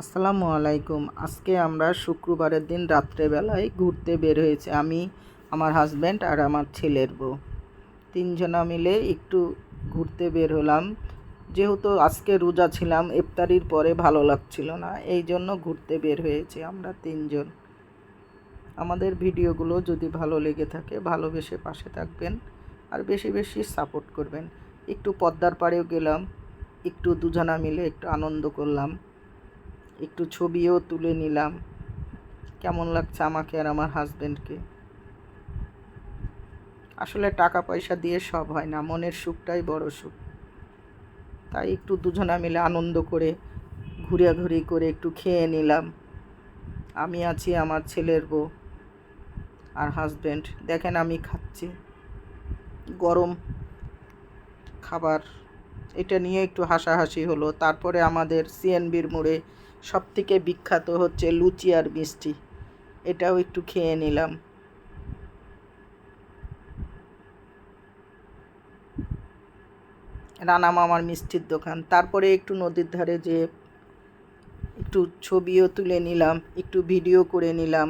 আসসালামু আলাইকুম। আজকে আমরা শুক্রবারের দিন রাত্রেবেলায় ঘুরতে বের হয়েছি। আমি, আমার হাজব্যান্ড আর আমার ছেলের বউ, তিনজনা মিলে একটু ঘুরতে বের হলাম। যেহেতু আজকে রোজা ছিলাম, ইফতারির পরে ভালো লাগছিল না, এই জন্য ঘুরতে বের হয়েছি আমরা তিনজন। আমাদের ভিডিওগুলো যদি ভালো লেগে থাকে ভালোবেসে পাশে থাকবেন আর বেশি বেশি সাপোর্ট করবেন। একটু পদ্মার পাড়েও গেলাম, একটু দুজনা মিলে একটু আনন্দ করলাম, একটু ছবিও তুলে নিলাম। কেমন লাগছে আমাকে আর আমার হাজব্যান্ডকে। আসলে টাকা পয়সা দিয়ে সব হয় না, মনের সুখটাই বড় সুখ। তাই একটু দুজনা মিলে আনন্দ করে ঘুরাঘুরি করে একটু খেয়ে নিলাম। আমি আছি, আমার ছেলের বউ আর হাজব্যান্ড। দেখেন আমি খাচ্ছি গরম খাবার, এটা নিয়ে একটু হাসাহাসি হলো। তারপরে আমাদের সিএনবির মোড়ে সবথেকে বিখ্যাত হচ্ছে লুচি আর মিষ্টি, এটাও একটু খেয়ে নিলাম। রানা মামার মিষ্টির দোকান। তারপরে একটু নদীর ধারে যে একটু ছবিও তুলে নিলাম, একটু ভিডিও করে নিলাম।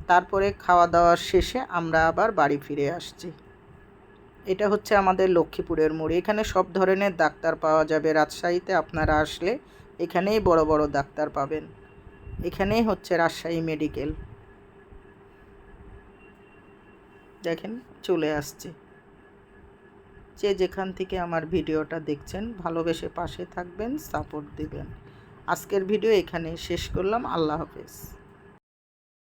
তারপরে খাওয়া দাওয়ার শেষে আমরা আবার বাড়ি ফিরে আসছি। এটা হচ্ছে আমাদের লক্ষ্মীপুরের মোড়। এখানে সব ধরনের ডাক্তার পাওয়া যাবে। রাজশাহীতে আপনারা আসলে এখানেই বড় বড় ডাক্তার পাবেন। এখানেই হচ্ছে রাজশাহী মেডিকেল। দেখেন চলে আসছে। যে যেখান থেকে আমার ভিডিওটা দেখছেন ভালোবেসে পাশে থাকবেন, সাপোর্ট দিবেন। আজকের ভিডিও এখানেই শেষ করলাম। আল্লাহ হাফেজ।